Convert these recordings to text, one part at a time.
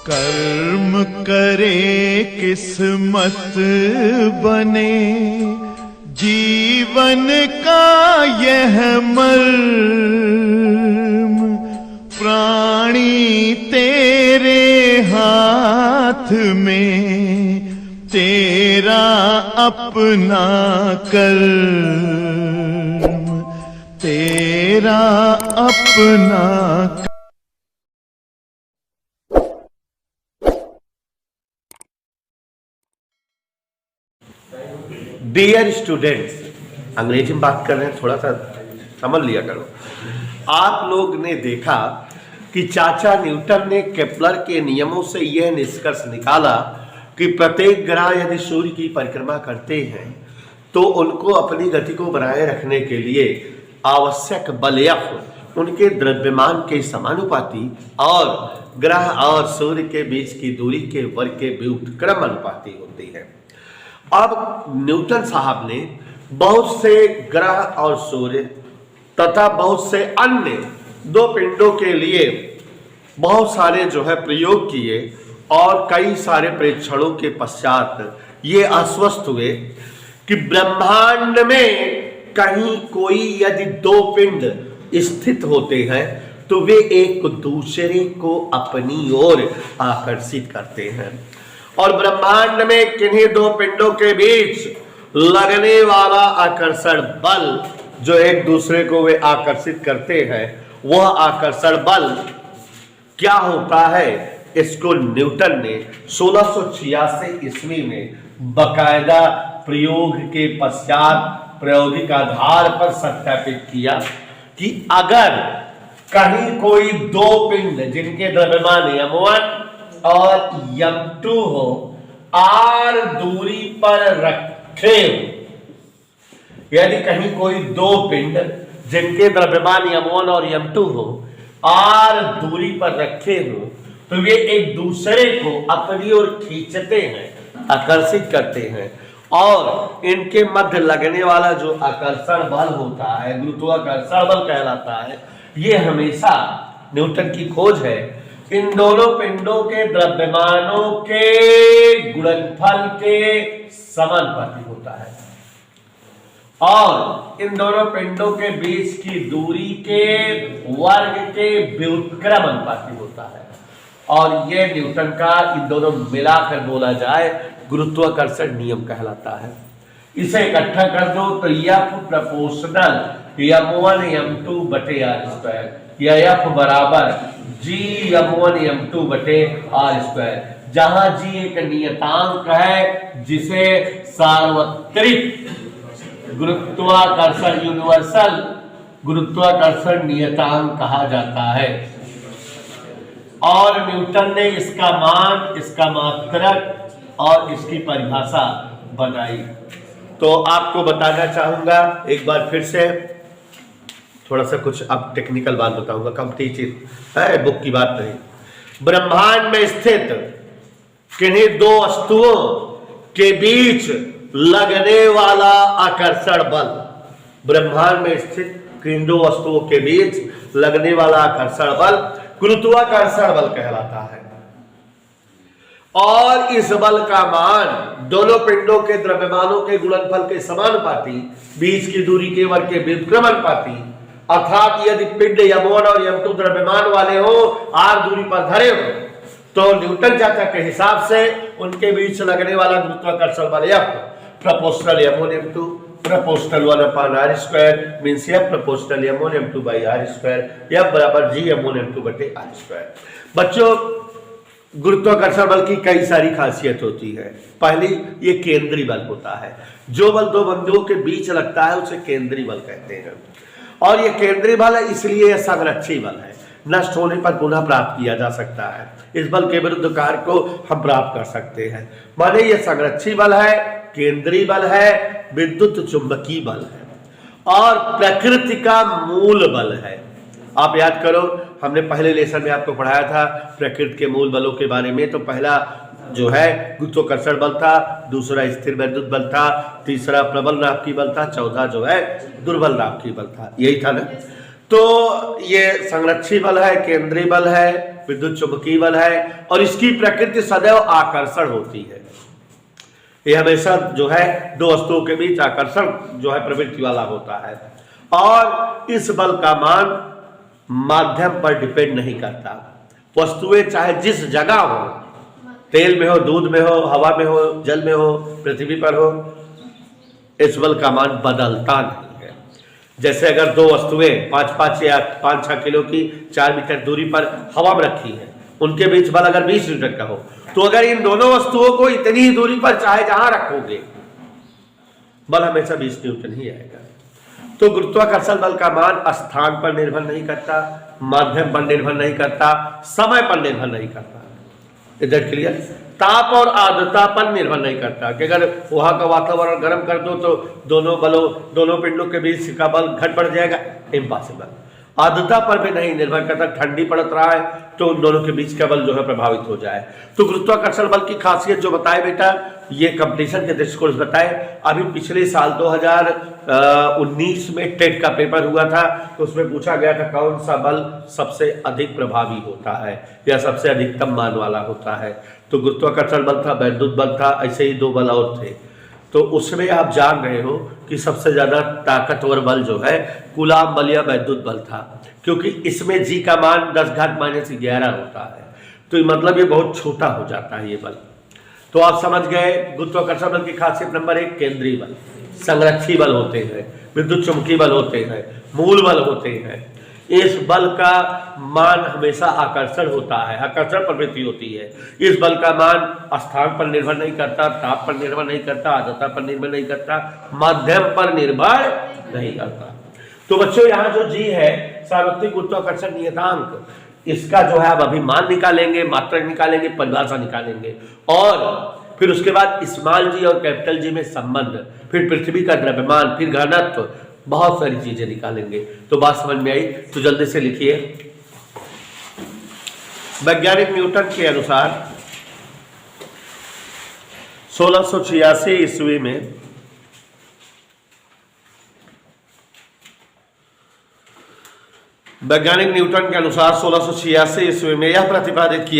कर्म करे किस्मत बने, जीवन का यह मर्म, प्राणी तेरे हाथ में, तेरा अपना कर्म, तेरा अपना। डियर स्टूडेंट्स, अंग्रेजी में बात कर रहे हैं, थोड़ा सा समझ लिया करो। आप लोग ने देखा कि चाचा न्यूटन ने केपलर के नियमों से यह निष्कर्ष निकाला कि प्रत्येक ग्रह यदि सूर्य की परिक्रमा करते हैं तो उनको अपनी गति को बनाए रखने के लिए आवश्यक बल F उनके द्रव्यमान के समानुपाती और ग्रह और सूर्य के बीच की दूरी के वर्ग के व्युत्क्रम अनुपाती होती है। अब न्यूटन साहब ने बहुत से ग्रह और सूर्य तथा बहुत से अन्य दो पिंडों के लिए बहुत सारे प्रयोग किए और कई सारे परीक्षणों के पश्चात ये आश्वस्त हुए कि ब्रह्मांड में कहीं कोई यदि दो पिंड स्थित होते हैं तो वे एक दूसरे को अपनी ओर आकर्षित करते हैं, और ब्रह्मांड में किन्हीं दो पिंडों के बीच लगने वाला आकर्षण बल जो एक दूसरे को वे आकर्षित करते हैं, वह आकर्षण बल क्या होता है, इसको न्यूटन ने 1686 ईस्वी में बकायदा प्रयोग के पश्चात प्रायोगिक आधार पर सत्यापित किया कि अगर कहीं कोई दो पिंड जिनके द्रव्यमान m1 और m2 हो r दूरी पर रखे, यदि कहीं कोई दो पिंड जिनके द्रव्यमान m1 और m2 हो r दूरी पर रखे हो तो वे एक दूसरे को अपनी ओर खींचते हैं, आकर्षित करते हैं, और इनके मध्य लगने वाला जो आकर्षण बल होता है, गुरुत्वाकर्षण बल कहलाता है, ये हमेशा न्यूटन की खोज है इन दोनों पिंडों के द्रव्यमानों के गुणनफल के समानुपाती होता है और इन दोनों पिंडों के बीच की दूरी के वर्ग के व्युत्क्रम अनुपाती होता है। और ये न्यूटन का इन दोनों मिलाकर बोला जाए गुरुत्वाकर्षण नियम कहलाता है। इसे इकट्ठा कर दो तो F प्रोपोर्शनल m1 m2 बटे r स्क्वायर, या F बराबर g m1 m2 बटे r स्क्वायर, जहां g एक नियतांक है जिसे सार्वत्रिक गुरुत्वाकर्षण यूनिवर्सल गुरुत्वाकर्षण नियतांक कहा जाता है। और न्यूटन ने इसका मान, इसका मात्रक और इसकी परिभाषा बनाई। तो आपको बताना चाहूंगा एक बार फिर से, थोड़ा सा कुछ अब टेक्निकल बात बताऊंगा, कंप्लीट है, बुक की बात नहीं। ब्रह्मांड में स्थित किन्हीं दो वस्तुओं के बीच लगने वाला आकर्षण बल, ब्रह्मांड में स्थित किन्हीं दो वस्तुओं के बीच लगने वाला आकर्षण बल गुरुत्वाकर्षण बल कहलाता है। और इस बल का मान दोनों पिंडों के द्रव्यमानों के गुणनफल के समानुपाती, बीच की दूरी के वर्ग के व्युत्क्रम अनुपाती, अर्थात यदि पिंड m1 और m2 द्रव्यमान वाले हो, r दूरी पर धरे हो, तो न्यूटन चाचा के हिसाब से उनके बीच लगने वाला गुरुत्वाकर्षण बल F proportional m1 m2 proportional 1/r square means F proportional m1 m2 by r square, F बराबर g m1 m2 बटे r स्क्वायर। बच्चों, गुरुत्वाकर्षण बल की कई सारी खासियत होती है। पहली, ये केंद्रीय बल होता है। जो बल दो बिंदुओं के बीच लगता है उसे केंद्रीय बल कहते हैं। और ये केंद्रीय बल है, इसलिए यह संरक्षी बल है, नष्ट होने पर पुनः प्राप्त किया जा सकता है। इस बल के विरुद्ध कार्य को हम प्राप्त कर सकते हैं। माने ये संरक्षी बल है, केंद्रीय बल है, विद्युत चुंबकीय बल है और प्रकृति का मूल बल है। आप याद करो, हमने पहले लेसन में आपको पढ़ाया था प्रकृति के मूल बलों के बारे में। तो पहला जो है गुरुत्वाकर्षण बल था, दूसरा स्थिर वैद्युत बल था, तीसरा प्रबल नाभिकीय बल था, चौथा जो है दुर्बल नाभिकीय बल था। यही था ना। तो ये संरक्षी बल है, केंद्रीय बल है, विद्युत चुंबकीय बल है, और इसकी प्रकृति सदैव आकर्षण होती है। ये हमेशा जो है दो वस्तुओं के बीच आकर्षण जो है प्रवृत्ति वाला होता है, और इस बल का मान माध्यम पर डिपेंड नहीं करता। वस्तुएं चाहे जिस जगह हो, तेल में हो, दूध में हो, हवा में हो, जल में हो, पृथ्वी पर हो, इस बल का मान बदलता नहीं है। जैसे अगर दो वस्तुएं 5-5 या 5-6 किलो की 4 मीटर दूरी पर हवा में रखी है, उनके बीच बल अगर 20 न्यूटन का हो, तो अगर इन दोनों वस्तुओं को इतनी ही दूरी पर चाहे जहां रखोगे, बल हमेशा 20 न्यूटन ही आएगा। तो गुरुत्वाकर्षण बल का मान स्थान पर निर्भर नहीं करता, माध्यम पर निर्भर नहीं करता, समय पर निर्भर नहीं करता। इधर क्लियर? ताप और आर्द्रता पर निर्भर नहीं करता कि अगर वहां का वातावरण गर्म कर दो तो दोनों पिंडों के बीच का बल घट बढ़ जाएगा, इम्पॉसिबल। आर्द्रता पर भी नहीं निर्भर करता, ठंडी पड़त रहा है तो उन दोनों के बीच का बल जो है प्रभावित हो जाए। तो गुरुत्वाकर्षण बल की खासियत जो बताए बेटा, ये कंपटीशन के दृष्टिकोण से बताए। अभी पिछले साल 2019 में टेट का पेपर हुआ था, तो उसमें पूछा गया था कौन सा बल सबसे अधिक प्रभावी होता है या सबसे अधिकतम मान वाला होता है। तो गुरुत्वाकर्षण बल था, वैद्युत बल था, ऐसे ही 2 बल और थे। तो उसमें आप जान रहे हो कि सबसे ज्यादा ताकतवर बल जो है कूलाम बल या वैद्युत बल था, क्योंकि इसमें जी का मान 10⁻11 होता है। तो मतलब ये बहुत छोटा हो जाता है ये बल। तो आप समझ गए गुरुत्वाकर्षण बल की खासियत नंबर 1 केंद्रीय बल, संरक्षी बल होते हैं, विद्युत चुंबकीय बल होते हैं, मूल बल होते हैं। इस बल का मान हमेशा आकर्षण होता है, आकर्षण प्रवृत्ति होती है। इस बल का मान स्थान पर निर्भर नहीं करता, ताप पर निर्भर नहीं करता, आर्द्रता पर निर्भर नहीं करता, माध्यम पर निर्भर नहीं करता। तो बच्चों यहाँ जो जी है सार्वत्रिक गुरुत्वाकर्षण नियतांक, इसका जो है आप अभी मान निकालेंगे, मात्रक निकालेंगे, परिभाषा निकालेंगे, और फिर उसके बाद स्मॉल जी और कैपिटल जी में संबंध, फिर पृथ्वी का द्रव्यमान, फिर घनत्व, बहुत सारी चीजें निकालेंगे। तो बात समझ में आई? तो जल्दी से लिखिए। वैज्ञानिक न्यूटन के अनुसार 1686 ईस्वी में वैज्ञानिक न्यूटन के अनुसार 1686 ईस्वी में यह प्रतिपादित किया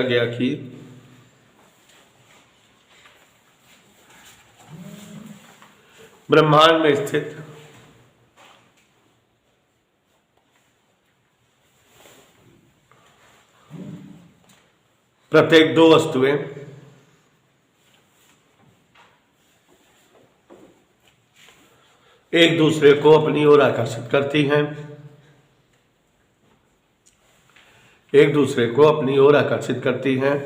गया कि ब्रह्मांड में स्थित प्रत्येक 2 वस्तुएं एक दूसरे को अपनी ओर आकर्षित करती हैं, एक दूसरे को अपनी ओर आकर्षित करती हैं।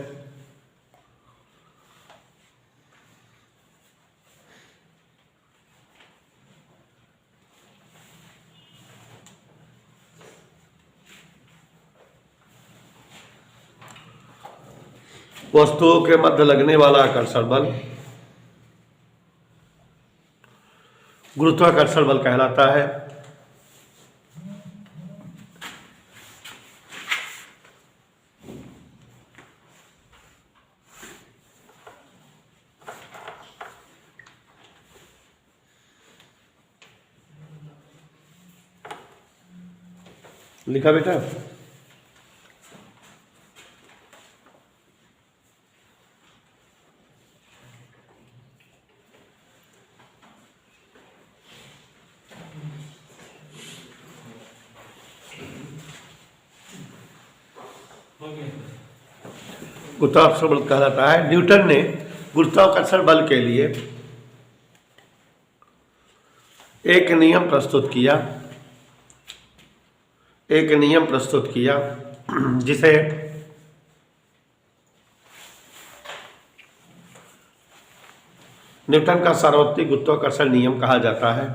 वस्तुओं के मध्य लगने वाला आकर्षण बल गुरुत्वाकर्षण बल कहलाता है। लिखा बेटा? गुरुत्वाकर्षण बल कहलाता है। न्यूटन ने गुरुत्वाकर्षण बल के लिए एक नियम प्रस्तुत किया जिसे न्यूटन का सार्वत्रिक गुरुत्वाकर्षण नियम कहा जाता है।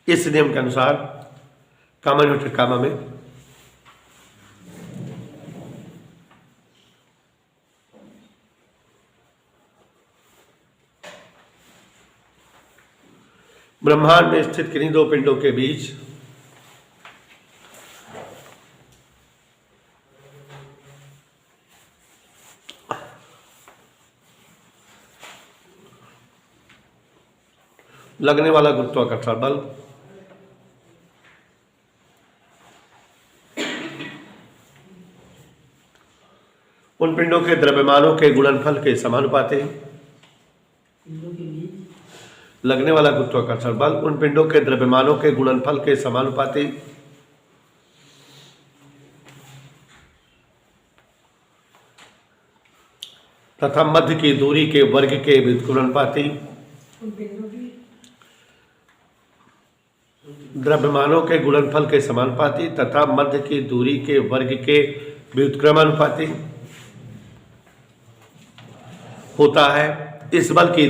इस नियम के अनुसार कामा न्यूटन कामा में ब्रह्मांड में स्थित किन्हीं दो पिंडों के बीच लगने वाला गुरुत्वाकर्षण बल उन पिंडों के द्रव्यमानों के गुणनफल के समानुपाती। लगने वाला गुरुत्वाकर्षण बल उन पिंडों के द्रव्यमानों के गुणनफल के समानुपाती तथा मध्य की दूरी के वर्ग के व्युत्क्रमणपाती। द्रव्यमानों के गुणनफल के समानुपाती तथा मध्य की दूरी के वर्ग के व्युत्क्रमानुपाती होता है। इस बल की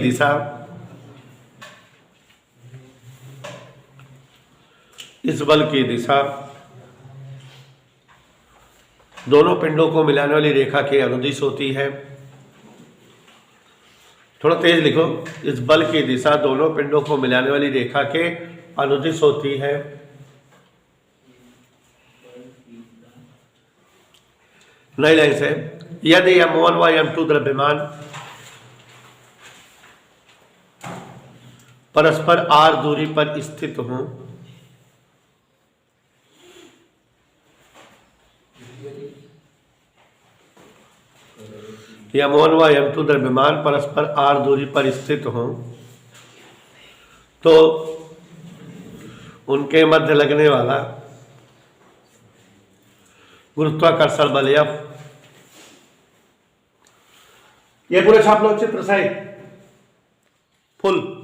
दिशा दोनों पिंडों को मिलाने वाली रेखा के अनुदिश होती है। थोड़ा तेज लिखो। इस बल की दिशा दोनों पिंडों को मिलाने वाली रेखा के अनुदिश होती है। नई लाइन से, यदि m1 व m2 द्रव्यमान परस्पर r दूरी पर स्थित हों m1 व m2 द्रव्यमान परस्पर r दूरी पर स्थित हों तो उनके मध्य लगने वाला गुरुत्वाकर्षण बल F, ये पूरे छाप लो चित्र सहित फुल।